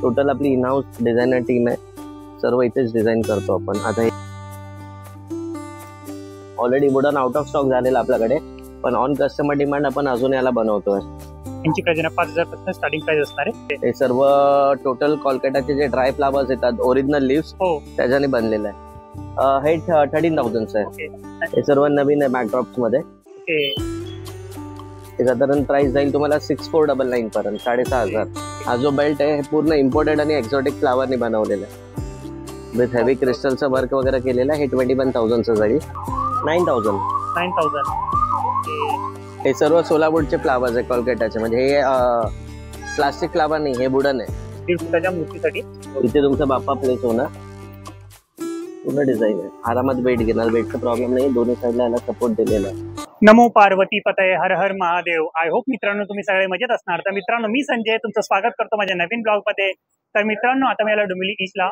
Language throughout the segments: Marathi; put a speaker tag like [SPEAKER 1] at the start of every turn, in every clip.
[SPEAKER 1] टोटल आपली इन हाऊस डिझायनर टीम आहे, सर्व इथेच डिझाईन करतो आपण. आता हे already wooden out of stock झालेला आपल्याकडे, पण ऑन कस्टमर डिमांड आपण अजून याला बनवतोय.
[SPEAKER 2] यांची प्राइस 5,000 पासून स्टार्टिंग प्राइस असणार आहे.
[SPEAKER 1] हे सर्व टोटल कोलकाताचे जे ड्राय फ्लावर्स येतात ओरिजिनल लिव्स त्याच्याने बनलेलं आहे. हे 13,000 आहे. हे सर्व नवीन आहे बॅकड्रॉप्स मध्ये. हे साधारण प्राइस जाईल तुम्हाला 6499 पर्यंत, 6,500. हा जो बेल्ट आहे हे पूर्ण इम्पोर्टेड आणि एक्झॉटिक फ्लावरने बनवलेला आहे, विथ हेवी क्रिस्टलचं वर्क वगैरे केलेलं आहे. हे 21,000 जाईल. 9,000. हे सर्व सोलापूरचे फ्लावर्स आहे कोलकाताचे, म्हणजे हे प्लास्टिक फ्लावर नाही, हे वुडन आहे.
[SPEAKER 2] 1.5 फुटाच्या मूर्तीसाठी
[SPEAKER 1] इथे तुमचा बाप्पा प्लेस होणार. पूर्ण डिझाईन आहे, आरामात वेट घेणार, वेटचा प्रॉब्लेम नाही. दोन्ही साईडला याला सपोर्ट दिलेला आहे.
[SPEAKER 2] नमो पार्वती पतये, हर हर महादेव. आय होप मित्रांनो तुम्ही सगळे मजेत असणार. तर मित्रांनो मी संजय तुमचं स्वागत करतो माझ्या नवीन ब्लॉग मध्ये. तर मित्रांनो आता मी आला डोंबिवली ईस्टला.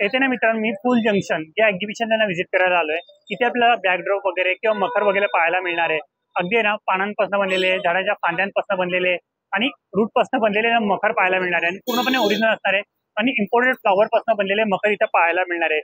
[SPEAKER 2] येथे ना मित्रांनो मी फुल जंक्शन या एक्झिबिशनला व्हिजिट करायला आलोय. इथे आपल्याला बॅकड्रॉप वगैरे किंवा मखर वगैरे पाहायला मिळणार आहे. अगदी ना पानांपासून बनलेले, झाडाच्या फांद्यांपासून बनलेले आणि रूट पासून बनलेले मखर पाहायला मिळणार आहे आणि पूर्णपणे ओरिजिनल असणार आहे. आणि इम्पोर्टेड फ्लॉवर पासून बनलेले मखर इथे पाहायला मिळणार आहे.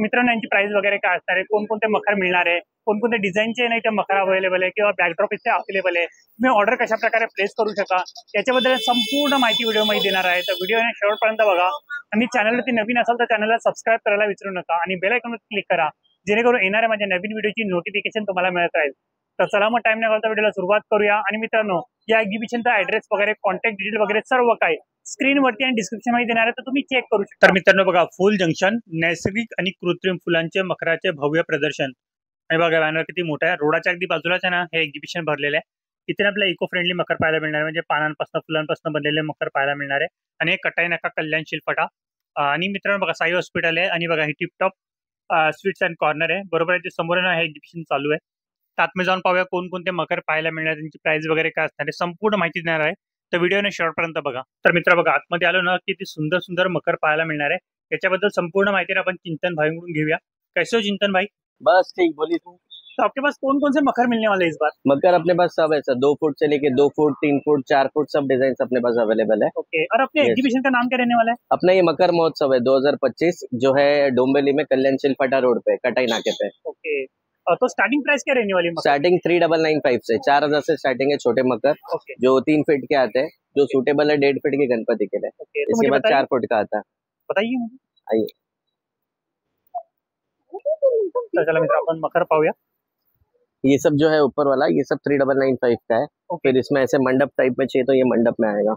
[SPEAKER 2] मित्रांनो यांची प्राइस वगैरे काय असणार आहे, कोणकोणते मखर मिळणार आहे, कोणकोणते डिझाईनचे नाही ते मखर अवेलेबल आहे किंवा बॅकड्रॉप इथे अवेलेबल आहे, तुम्ही ऑर्डर कशा प्रकारे प्लेस करू शकता याच्याबद्दल संपूर्ण माहिती व्हिडिओमध्ये देणार आहे. तर व्हिडिओ शेवटपर्यंत बघा. आणि चॅनलवरती नवीन असाल तर चॅनलला सबस्क्राईब करायला विसरू नका आणि बेल आयकॉनवर क्लिक करा, जेणेकरून येणाऱ्या माझ्या नवीन व्हिडिओची नोटिफिकेशन तुम्हाला मिळत राहील. तर चला मग टाइम न घालता व्हिडिओला सुरुवात करूया. आणि मित्रांनो या एक्झिबिशनचा ऍड्रेस वगैरे, कॉन्टॅक्ट डिटेल वगैरे सर्व काही स्क्रीनवरती आणि डिस्क्रिप्शन मध्ये देणार आहे, तर तुम्ही चेक करू शकता. तर मित्रांनो बघा, फुल जंक्शन नैसर्गिक आणि कृत्रिम फुलांचे मखराचे भव्य प्रदर्शन. आणि बघा बॅनर किती मोठा आहे. रोडाच्या अगदी बाजूलाच आहे ना हे एक्झिबिशन भरलेलं आहे. इथे आपल्याला इको फ्रेंडली मखर पाहायला मिळणार आहे, म्हणजे पानांपासून फुलांपासून बनलेले मखर पाहायला मिळणार आहे. आणि हे कटाई नाका कल्याण शिलफटा. आणि मित्रांनो बघा साई हॉस्पिटल आहे आणि बघा ही टिपटॉप स्वीट्स अँड कॉर्नर आहे. बरोबर आहे, समोर ना हे एक्झिबिशन चालू आहे. तर आतमध्ये जाऊन पाहूया कोणकोणते मखर पाहायला मिळणार, त्यांची प्राइस वगैरे काय असणार आहे, संपूर्ण माहिती देणार आहे. तर व्हिडिओने शेवटपर्यंत बघा. तर मित्र बघा आतमध्ये आलो ना किती सुंदर सुंदर मखर पाहायला मिळणार आहे. याच्याबद्दल संपूर्ण माहिती आपण चिंतन भाईकडून घेऊया. कैसे हो चिंतन भाई?
[SPEAKER 1] बस ठीक, बोली तू.
[SPEAKER 2] तो आपके पास कौन कौन से मखर मिलने वाले इस बार?
[SPEAKER 1] मकर अपने पास सब है सर, 2 फुट से लेके 2 फुट 3 फुट 4 फुट सब डिजाइन अपने पास अवेलेबल है.
[SPEAKER 2] ओके, और अपने एग्जीबिशन का नाम क्या रहने वाला है?
[SPEAKER 1] अपना ये मकर महोत्सव है 2025, जो है डोंबिवली में कल्याण शिलफटा रोड पे कटाई नाके पे.
[SPEAKER 2] ओके, तो स्टार्टिंग प्राइस क्या रहने वाली है?
[SPEAKER 1] स्टार्टिंग 3995 से 4,000 से स्टार्टिंग है छोटे मकर, जो 3 फीट के आते हैं, जो सूटेबल है 1.5 फीट के गणपति के लिए. इसके बाद 4 फुट का आता है.
[SPEAKER 2] बताइए मुझे.
[SPEAKER 1] आइए.
[SPEAKER 2] तो चलो मित्र अपन मकर पाऊया.
[SPEAKER 1] ये सब जो है ऊपर वाला, ये सब 3995 का है. फिर इसमें ऐसे मंडप टाइप में चाहिए तो ये मंडप में आएगा.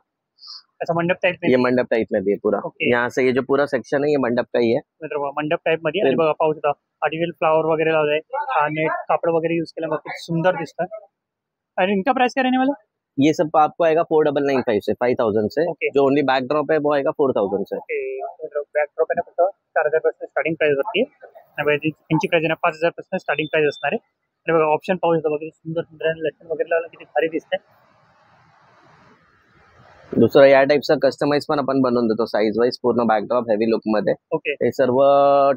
[SPEAKER 2] ऐसा मंडप टाइप में?
[SPEAKER 1] ये मंडप टाइप में भी है पूरा. यहाँ से ये जो पूरा सेक्शन है ये मंडप का ही है.
[SPEAKER 2] मित्र मंडप टाइप मध्ये आणि बघा पाहू शकता आर्टिफिशियल फ्लावर वगैरे लावले आणि कापड वगैरे यूज केलं, खूप सुंदर दिसतं. आणि इनका प्राइस क्या रहने वाला?
[SPEAKER 1] ये सब आपको आएगा 4995 से 5000 से. जो ओनली बैकड्रॉप है वो आएगा 4000 से.
[SPEAKER 2] बैकड्रॉप आहे ना फक्त 4000 पासून स्टार्टिंग प्राइस होती आहे. यांची प्राइस आहे 5000 पासून स्टार्टिंग प्राइस असणार आहे. आणि बघा ऑप्शन पाहू शकता वगैरे सुंदर सुंदर लक्षण वगैरे लावलं किती भारी दिसतंय.
[SPEAKER 1] दुसरा या टाइपचा कस्टमाइज पण आपण बनवून देतो साइज वाइज, पूर्ण बॅकड्रॉप हेवी लुक मध्ये. हे सर्व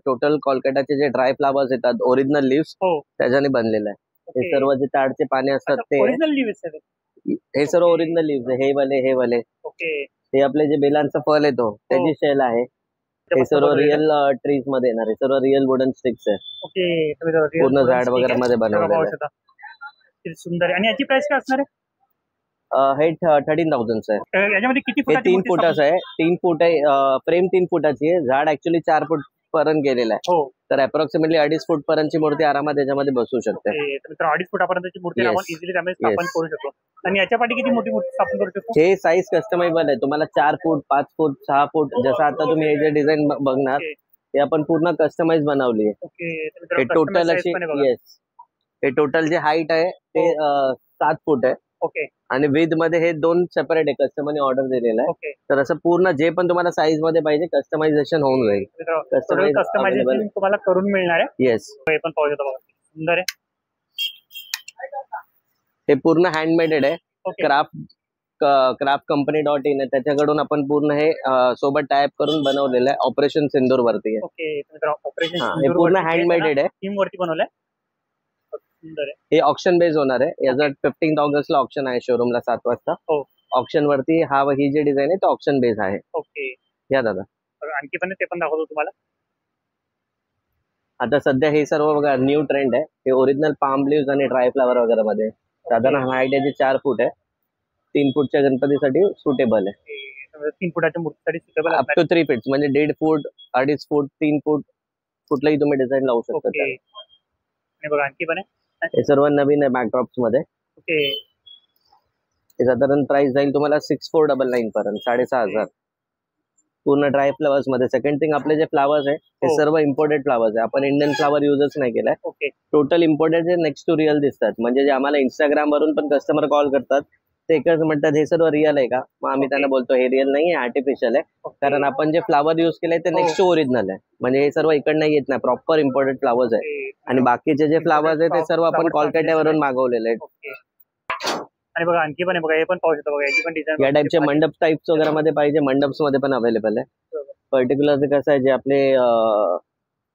[SPEAKER 1] टोटल कोलकाताचे जे ड्राय फ्लावर्स येतात ओरिजिनल लिव्स त्याच्याने बनलेलं आहे. हे सर्व जे ताडचे पाने असतात ते
[SPEAKER 2] ओरिजिनल लिव्स आहेत.
[SPEAKER 1] हे सर्व ओरिजिनल लिव्स आहे. हे वाले हे आपले जे बेलांचं फळ येतो त्याची शेल आहे. हे सर्व रिअल ट्रीज मध्ये येणार आहे, सर्व रिअल वुडन स्टिक्स आहे. पूर्ण झाड वगैरे मध्ये बनवलेलं आहे.
[SPEAKER 2] सुंदर. आणि याची प्राइस काय असणार आहे?
[SPEAKER 1] हे 13,000 आहे.
[SPEAKER 2] याच्यामध्ये किती फूट?
[SPEAKER 1] 3 फुटाचं आहे. 3 फूट आहे. फ्रेम 3 फुटाची आहे. झाड ऍक्च्युअली 4 फूट पर्यंत गेलेला आहे. तर अप्रॉक्सिमेटली 2.5 फूट पर्यंतची मूर्ती आरामात त्याच्यामध्ये बसू शकते.
[SPEAKER 2] 2.5 फुटापर्यंतची मूर्ती आपण इझिली त्यामध्ये स्थापन करू शकतो. आणि याच्या पाठी किती मोठी मूर्ती स्थापन करू शकतो?
[SPEAKER 1] हे साईज कस्टमाइजेबल आहे. तुम्हाला 4 फूट 5 फूट 6 फूट जसं आता तुम्ही हे जे डिझाईन बघणार ते आपण पूर्ण कस्टमाइज बनवली आहे. हे टोटल अशी हे टोटल जे हाईट आहे ते 7 फूट आहे. आणि विथ मध्ये हे 2 सेपरेट आहे, कस्टमरने ऑर्डर दिलेला आहे. तर असं पूर्ण जे पण तुम्हाला साईज मध्ये पाहिजे कस्टमायझेशन होऊन जाईल.
[SPEAKER 2] कस्टमायझेशन तुम्हाला करून मिळणार आहे.
[SPEAKER 1] येस.
[SPEAKER 2] हे पण पाहू शकता बघा सुंदर आहे.
[SPEAKER 1] हे पूर्ण हँडमेडेड आहे. क्राफ्ट कंपनी .in आहे, त्याच्याकडून आपण पूर्ण हे सोबत टाइप करून बनवलेलं आहे. ऑपरेशन सिंदूर वरती आहे. हे पूर्ण हँडमेडेड आहे.
[SPEAKER 2] टीम वरती बनवलंय.
[SPEAKER 1] हे ऑप्शन बेस होणार आहे. याचा 15th ऑगस्टला ऑप्शन आहे शोरूमला 7 वाजता. ऑप्शन वरती ही जी डिझाईन आहे तो ऑप्शन बेस आहे.
[SPEAKER 2] ओके.
[SPEAKER 1] या दादा.
[SPEAKER 2] आणखी पण ते पण दाखवतो तुम्हाला.
[SPEAKER 1] आता सध्या हे सर्व बघा न्यू ट्रेंड आहे. हे ओरिजिनल पाम लीव्स आणि ड्राय फ्लावर वगैरे मध्ये. साधारण हाईट याची 4 फूट आहे. 3 फूटच्या गणपतीसाठी सुटेबल आहे.
[SPEAKER 2] 3 फुटाच्या मूर्तीसाठी सुटेबल
[SPEAKER 1] अप टू 3 फीट म्हणजे 1.5 फूट 2.5 फूट 3 फूट कुठलाही तुम्ही डिझाईन लावू शकता.
[SPEAKER 2] आणि बघा आणखी पण आहे.
[SPEAKER 1] हे सर्व नवीन आहे बॅकड्रॉप्स मध्ये.
[SPEAKER 2] ओके.
[SPEAKER 1] हे साधारण प्राइस जाईल तुम्हाला 6499 पर्यंत, 6500. पूर्ण ड्राय फ्लावर्स मध्ये. सेकंड थिंग आपले जे फ्लावर्स आहे ते सर्व इम्पोर्टेड फ्लावर्स आहे. आपण इंडियन फ्लावर युजच नाही केलाय. टोटल इम्पोर्टेड जे नेक्स्ट टू रिअल दिसतात. म्हणजे जे आम्हाला इंस्टाग्राम वरून पण कस्टमर कॉल करतात ते एकच म्हणतात हे सर्व रिअल आहे का. मग आम्ही त्यांना बोलतो हे रिअल नाही आहे, आर्टिफिशियल आहे. कारण आपण जे फ्लावर युज केले ते नेक्स्ट टू ओरिजिनल आहे. म्हणजे हे सर्व इकडनं येत नाही, प्रॉपर इम्पोर्टेड फ्लावर्स आहे. आणि बाकीचे जे फ्लावर्स आहे ते सर्व आपण कोलकात्यावरून मागवलेले आहेत.
[SPEAKER 2] आणि बघा आणखी पण आहे बघा, हे पण पाहू शकतो बघा, याची पण डिझाइन
[SPEAKER 1] या टाइपचे मंडप टाइप्स वगैरे मध्ये पाहिजे, मंडप्स मध्ये पण अवेलेबल आहे. पर्टिक्युलर कसं आहे जे आपले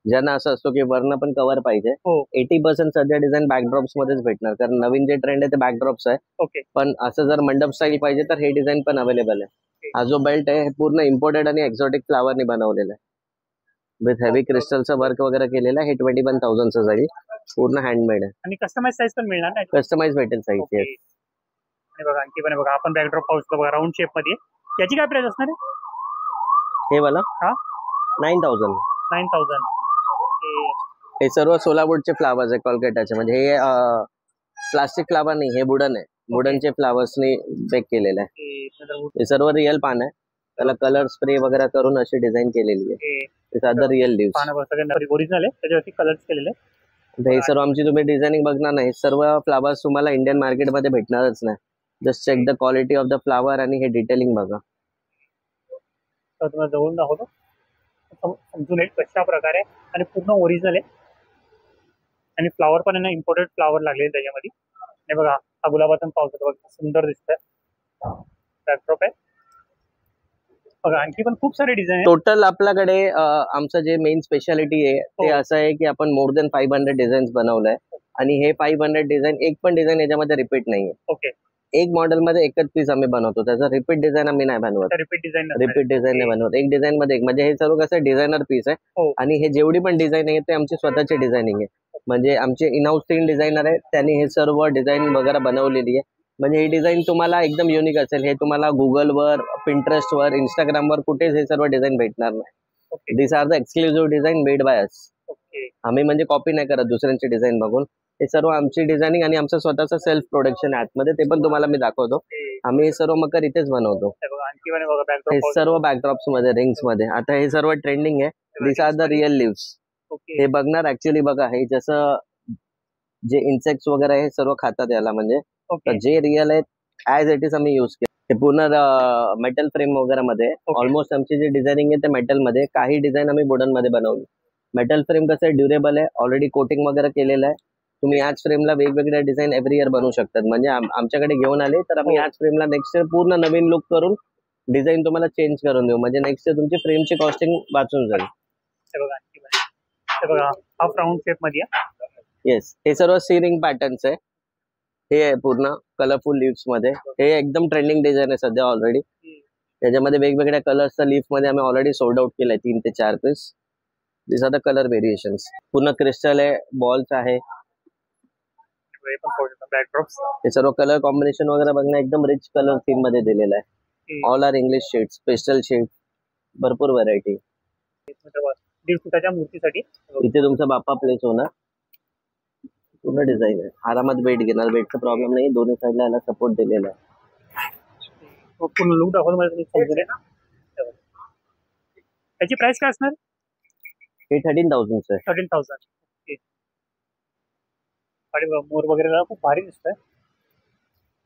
[SPEAKER 1] ज्यांना असं असतो की वरनं पण कव्हर पाहिजे, 80% सध्या डिझाईन बॅकड्रॉप्स मध्येच भेटणार. कारण नवीन जे ट्रेंड आहे ते बॅकड्रॉप्स आहे. पण असं जर मंडप स्टाईल पाहिजे तर हे डिझाईन पण अवेलेबल आहे. हा जो बेल्ट आहे हे पूर्ण इम्पोर्टेड आणि एक्झॉटिक फ्लावरनी बनवलेला आहे. विथ हेवी क्रिस्टलचं वर्क वगैरे केलेलं आहे. हे 21,000चं जाईल. पूर्ण हँडमेड आहे.
[SPEAKER 2] आणि कस्टमाइज साईज पण मिळणार ना?
[SPEAKER 1] कस्टमाइज भेटेल साईज.
[SPEAKER 2] आणि बघा आणखी पण बघा, आपण बॅकड्रॉप पाहू शकतो बघा, राऊंड शेप मध्ये. याची काय प्राइस असणार आहे?
[SPEAKER 1] हे वाला
[SPEAKER 2] 9,000.
[SPEAKER 1] हे सर्व 16 वुडचे फ्लावर्स आहे कोलकाताचे. म्हणजे हे प्लास्टिक फ्लावर नाही, हे वुडन आहे. वुडनचे फ्लावर्सनी बेक केलेलं आहे. हे सर्व रिअल पान आहे. त्याला कलर स्प्रे वगैरे करून अशी डिझाईन केलेली आहे. हे साधं रिअल लिव्स
[SPEAKER 2] ओरिजिनल आहे, त्याच्यावरती कलर्स केलेले.
[SPEAKER 1] हे सर्व आमची तुम्ही डिझायनिंग बघणार नाही, सर्व फ्लावर्स तुम्हाला इंडियन मार्केटमध्ये भेटणारच नाही. Just check the quality of the flower आणि हे डिटेलिंग बघा.
[SPEAKER 2] तुम्हाला जवळून दाखवतो, समजून येईल कशा प्रकारे. आणि पूर्ण ओरिजिनल आहे. आणि फ्लावर पण आहे ना, इम्पोर्टेड फ्लावर लागले त्याच्यामध्ये. आणि बघा हा गुलाबाचं पाहू शकतो, सुंदर दिसतंय. बॅकड्रॉप आहे बघा. आणखी पण खूप सारे डिझाईन. टोटल
[SPEAKER 1] आपल्याकडे आमचं जे मेन स्पेशालिटी आहे ते असं आहे की आपण मोर देन 500 डिझाईन्स बनवलंय. आणि हे 500 डिझाईन, एक पण डिझाईन याच्यामध्ये रिपीट नाहीये. एक मॉडेल मध्ये एकच पीस आम्ही बनवतो, त्याचा रिपीट डिझाईन आम्ही नाही बनवत. रिपीट डिझाईन नाही बनवत. एक डिझाईन मध्ये एक. म्हणजे हे सर्व कसं डिझायनर पीस आहे. आणि हे जेवढी पण डिझाईन आहे ते आमची स्वतःची डिझायनिंग आहे. म्हणजे आमचे इनहाऊस 3 डिझायनर आहे, त्यांनी हे सर्व डिझाईन वगैरे बनवलेली आहे. म्हणजे ही डिझाईन तुम्हाला एकदम युनिक असेल. हे तुम्हाला गुगलवर, पिंटरेस्टवर, इंस्टाग्रामवर कुठेच हे सर्व डिझाईन भेटणार नाही. This are the exclusive design made by us. आम्ही म्हणजे कॉपी नाही करत दुसऱ्यांची डिझाईन बघून. हे सर्व आमची डिझायनिंग आणि आमचं स्वतःचं सेल्फ प्रोडक्शन आहे आतमध्ये, ते पण तुम्हाला मी दाखवतो. आम्ही हे सर्व मकर इथेच बनवतो. हे सर्व बॅकड्रॉप्स मध्ये, रिंग्स मध्ये. आता हे सर्व ट्रेंडिंग आहे. दिस आर द रिअल लिव्स. हे बघणार ऍक्च्युअली बघा, हे जसं जे इन्सेक्ट्स वगैरे हे सर्व खातात याला. म्हणजे जे रिअल आहे ऍज इट इज आम्ही युज केलं. हे पूर्ण मेटल फ्रेम वगैरे मध्ये. ऑलमोस्ट आमची जी डिझायनिंग आहे ते मेटल मध्ये. काही डिझाईन आम्ही वुडन मध्ये बनवली. मेटल फ्रेम कसं आहे, ड्युरेबल आहे, ऑलरेडी कोटिंग वगैरे केलेलं आहे. तुम्ही याच फ्रेमला वेगवेगळ्या डिझाईन एव्हरी इयर बनवू शकतात. म्हणजे आमच्याकडे घेऊन आले तर आम्ही याच फ्रेमला नेक्स्ट इयर पूर्ण नवीन लुक करून डिझाईन तुम्हाला चेंज करून देऊ. म्हणजे नेक्स्ट इयर तुमची फ्रेमची कॉस्टिंग वाचून जाईल.
[SPEAKER 2] हाफ राऊंड शेप मध्ये.
[SPEAKER 1] येस, हे सर्व सीरिंग पॅटर्न्स आहे. हे आहे पूर्ण कलरफुल लीव्स मध्ये. हे एकदम ट्रेंडिंग डिझाईन आहे सध्या ऑलरेडी. त्याच्यामध्ये वेगवेगळ्या कलर्सच्या लीफ मध्ये आम्ही ऑलरेडी सोल्ड आउट केलाय 3 ते 4 piece. This are the colour variations. पूर्ण क्रिस्टल आहे, बॉल्स आहे. हे सर्व कलर कॉम्बिनेशन वगैरे बघणं एकदम रिच कलर थीम मध्ये दिलेला आहे. All are English shades, pastel shade, भरपूर व्हरायटी.
[SPEAKER 2] 1.5 फुटाच्या मूर्तीसाठी
[SPEAKER 1] इथे तुमचा बाप्पा प्लेस होणार. पूर्ण डिझाईन आहे, आरामात वेट घेणार. वेटचा प्रॉब्लेम नाही, दोन्ही साईडला याला सपोर्ट दिलेला आहे.
[SPEAKER 2] पूर्ण लुक दाखवून मला तुम्ही समजले ना. त्याची प्राइस काय असणार?
[SPEAKER 1] हे 13,000 आहे.
[SPEAKER 2] 13,000. आणि मोर वगैरे खूप भारी दिसतंय.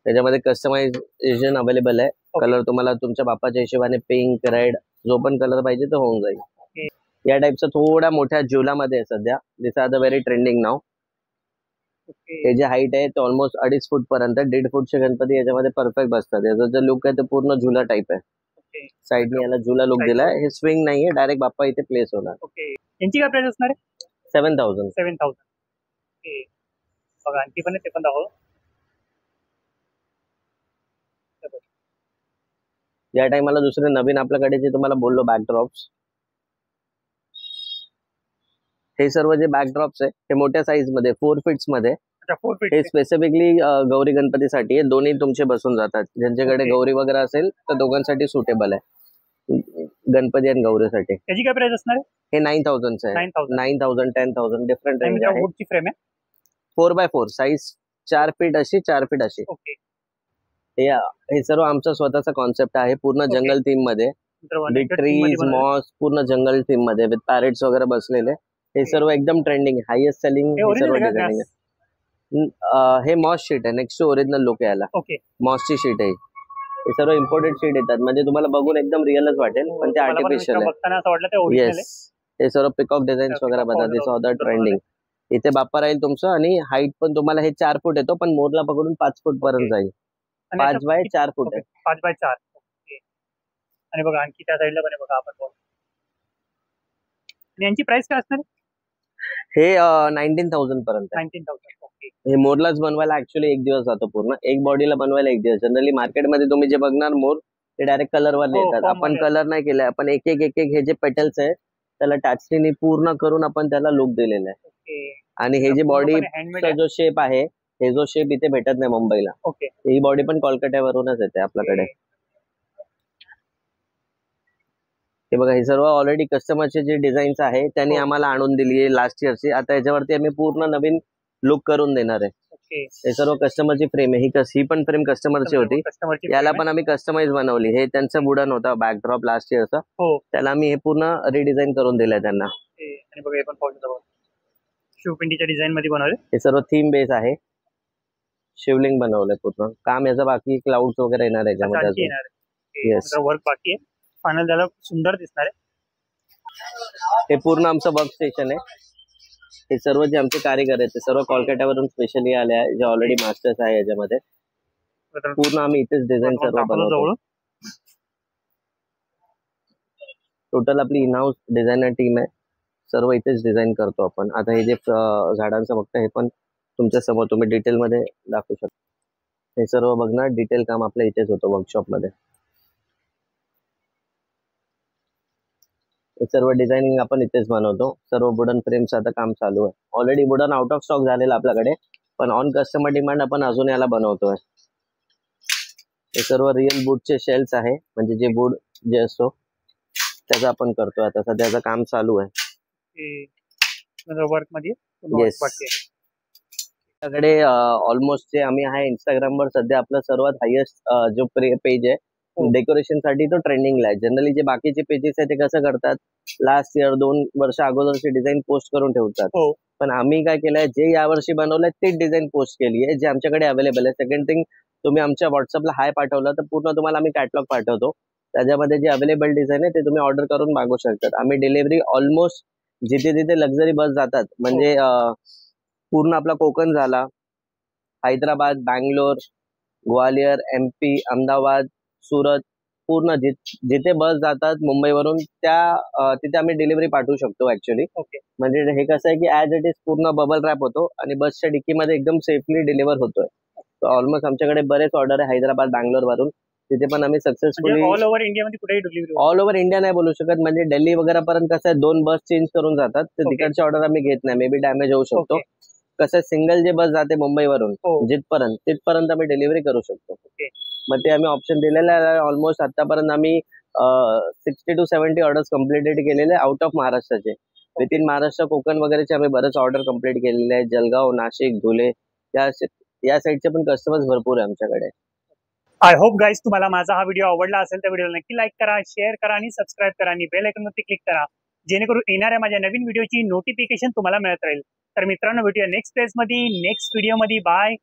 [SPEAKER 1] त्याच्यामध्ये कस्टमायझेशन अवेलेबल आहे. कलर तुम्हाला तुमच्या बाप्पाच्या हिशोबाने पिंक, रेड जो पण कलर पाहिजे तो होऊन जाईल. या टाइपचा थोडा मोठ्या झुलामध्ये आहे सध्या. दिस आर द व्हेरी ट्रेंडिंग नाव. हे जे हाईट आहे ते ऑलमोस्ट 2.5 फूट पर्यंत. 1.5 फूटचे गणपती याच्यामध्ये परफेक्ट बसतात. याचा जो लुक आहे ते पूर्ण झुला टाइप आहे. साईडने याला झुला लुक दिलाय. हे स्विंग नाहीये, डायरेक्ट बाप्पा इथे प्लेस होणार.
[SPEAKER 2] यांची काय प्राइस असणार आहे?
[SPEAKER 1] 7,000.
[SPEAKER 2] 7,000. बघा आणखी पण ते पण दाखव.
[SPEAKER 1] या टाइमला दुसरे नवीन आपल्याकडे जे तुम्हाला बोललो बॅकड्रॉप्स, हे सर्व जे बॅकड्रॉप्स आहे हे मोठ्या साईज मध्ये 4 फीट्स मध्ये, हे स्पेसिफिकली गौरी गणपतीसाठी आहे. दोन्ही तुमचे बसून जातात. ज्यांच्याकडे गौरी वगैरे असेल तर दोघांसाठी सुटेबल आहे, गणपती आणि गौरीसाठी.
[SPEAKER 2] याची काय प्राइस असणार?
[SPEAKER 1] हे 9000 आहे. 9000 10,000 डिफरंट रेंज आहे.
[SPEAKER 2] वुडची फ्रेम आहे,
[SPEAKER 1] 4x4 साईज, 4 फीट अशी 4 फीट अशी. हे सर्व आमचा स्वतःचा कॉन्सेप्ट आहे, पूर्ण जंगल थीम मध्ये, बिग ट्रीज, मॉस, पूर्ण जंगल थीम मध्ये विथ पॅरेट्स वगैरे बसलेले. हे सर्व एकदम ट्रेंडिंग, हायेस्ट सेलिंग सर्व डिझायनिंग आहे. हे मॉस शीट आहे, नेक्स्ट टू ओरिजिनल लुक यायला. मॉसची शीट आहे. हे सर्व इम्पोर्टेड शीट येतात, म्हणजे तुम्हाला बघून एकदम रिअलच वाटेल, पण ते आर्टिफिशियल आहे. येस, हे सर्व पिकॉक डिझाईन्स वगैरे बघा, दिस ऑल द ट्रेंडिंग. इथे बाप्पा राहील तुमचं, आणि हाईट पण तुम्हाला हे 4 फूट येतो, पण मोरला पकडून 5 फूट पर्यंत जाईल. 5 बाय 4 फूट आहे.
[SPEAKER 2] 5 बाय 4. आणि बघा आणखी त्या साईडला पण बघा आपण बघू. आणि यांची प्राइस काय असणार?
[SPEAKER 1] हे 19,000 पर्यंत.
[SPEAKER 2] 19,000.
[SPEAKER 1] हे मोरलाच बनवायला ऍक्च्युअली 1 दिवस जातो पूर्ण, एक बॉडीला बनवायला 1 दिवस. जनरली मार्केटमध्ये तुम्ही जे बघणार मोर ते डायरेक्ट कलरवर येतात. आपण कलर नाही केलाय, आपण एक एक हे जे पेटल्स आहे त्याला टॅचरीने पूर्ण करून आपण त्याला लुक दिलेला आहे. आणि हे जे बॉडीचा जो शेप आहे, हे जो शेप इथे भेटत नाही मुंबईला, ही बॉडी पण कोलकात्यावरूनच येते आपल्याकडे. हे बघा, हे सर्व ऑलरेडी कस्टमरचे जे डिझाईन्स आहे त्यांनी आम्हाला आणून दिली आहे लास्ट इयरची. आता याच्यावरती आम्ही पूर्ण नवीन लुक करून देणार आहे. हे सर्व कस्टमरची फ्रेम आहे. ही पण फ्रेम कस्टमरची होती, याला पण आम्ही कस्टमाइज बनवली. हे त्यांचं वुडन होता बॅकड्रॉप लास्ट इयरचा, त्याला आम्ही हे पूर्ण रिडिझाईन करून दिलंय त्यांना.
[SPEAKER 2] आणि बघा हे पण शिवपिंडीच्या डिझाईन मध्ये बनवले.
[SPEAKER 1] हे सर्व थीम बेस आहे, शिवलिंग बनवलंय पूर्ण. काम याचं बाकी क्लाउड्स वगैरे येणार आहे याच्यामध्ये. येस,
[SPEAKER 2] वर्क बाकी आहे, फायनल झालं सुंदर दिसणार आहे.
[SPEAKER 1] हे पूर्ण आमचं वर्क स्टेशन आहे. हे सर्व जे आमचे कारीगर आहेत ते सर्व कोलकात्यावरून स्पेशली आले आहे, जे ऑलरेडी मास्टर्स आहे याच्यामध्ये. पूर्ण आम्ही इथेच डिझाईन सर्व बनवतो. टोटल आपली इन हाऊस डिझायनर टीम आहे, सर्व इथेच डिझाईन करतो आपण. आता हे जे झाडांचं बघता हे पण तुमच्या समोर तुम्ही डिटेल मध्ये दाखवू शकता. हे सर्व बघणार डिटेल काम आपल्या इथेच होतं वर्कशॉप मध्ये. हे सर्व डिझायनिंग आपण इथेच बनवतो. सर्व वुडन फ्रेम्स आता काम चालू आहे. Already wooden out of stock झालेला आपल्याकडे, पण ऑन कस्टमर डिमांड आपण अजून याला बनवतोय. हे सर्व रिअल वुडचे शेल्स आहे, म्हणजे जे वुड जे असतो त्याचं आपण करतोय. आता सध्याचं काम चालू आहे.
[SPEAKER 2] वर्क मध्ये
[SPEAKER 1] येस, आपल्याकडे ऑलमोस्ट जे आम्ही आहे इंस्टाग्रामवर सध्या आपलं सर्वात हायेस्ट जो पेज आहे डेकोरेशन साठी, तो ट्रेंडिंगला आहे. जनरली जे बाकीचे पेजेस आहे ते कसं करतात, लास्ट इयर 2 वर्ष अगोदरची डिझाईन पोस्ट करून ठेवतात. पण आम्ही काय केलंय, जे यावर्षी बनवलंय तेच डिझाईन पोस्ट केली आहे, जे आमच्याकडे अवेलेबल आहे. सेकंड थिंग, तुम्ही आमच्या व्हॉट्सअपला हाय पाठवलं तर पूर्ण तुम्हाला आम्ही कॅटलॉग पाठवतो. त्याच्यामध्ये जे अवेलेबल डिझाईन आहे ते तुम्ही ऑर्डर करून मागवू शकतात. आम्ही डिलिव्हरी ऑलमोस्ट जिथे जिथे लक्झरी बस जातात, म्हणजे पूर्ण आपला कोकण झाला, हैदराबाद, बँगलोर, ग्वालियर, MP, अहमदाबाद, सुरत, पूर्ण जिथे बस जातात मुंबईवरून त्या तिथे आम्ही डिलिव्हरी पाठवू शकतो ऍक्च्युअली. म्हणजे हे कसं आहे की ऍज इट इज पूर्ण बबल रॅप होतो आणि बसच्या डिक्कीमध्ये एकदम सेफली डिलिव्हर होतोय. ऑलमोस्ट आमच्याकडे बरेच ऑर्डर आहे हैदराबाद, बँगलोर वरून, तिथे पण आम्ही सक्सेसफुली
[SPEAKER 2] ऑल ओव्हर इंडियामध्ये कुठेही डिलिव्हरी.
[SPEAKER 1] ऑल ओव्हर इंडिया नाही बोलू शकत, म्हणजे दिल्ली वगैरे पर्यंत कसं आहे 2 बस चेंज करून जातात, तर तिकडची ऑर्डर आम्ही घेत नाही, मे बी डॅमेज होऊ शकतो. कसं सिंगल जे बस जाते मुंबईवरून तिथपर्यंत आम्ही डिलिव्हरी करू शकतो. मग ते आम्ही ऑप्शन दिलेलं आहे. ऑलमोस्ट आतापर्यंत आम्ही 60 to 70 ऑर्डर्स कम्प्लिटेड केलेले आउट ऑफ महाराष्ट्राचे. विथ इन महाराष्ट्र, कोकण वगैरेचे आम्ही बरेच ऑर्डर कम्प्लीट केलेले आहेत. जळगाव, नाशिक, धुळे या साईडचे पण कस्टमर्स भरपूर आहे आमच्याकडे.
[SPEAKER 2] आय होप गाईज तुम्हाला माझा हा व्हिडिओ आवडला असेल तर व्हिडिओला नक्की लाईक करा, शेअर करा आणि सबस्क्राईब करा आणि बेल आयकॉनवरती क्लिक करा, जेणेकरून येणाऱ्या माझ्या नवीन व्हिडिओची नोटिफिकेशन तुम्हाला मिळत राहील. तर मित्रांनो, भेटूया नेक्स्ट पेजमध्ये, नेक्स्ट व्हिडिओमध्ये. बाय.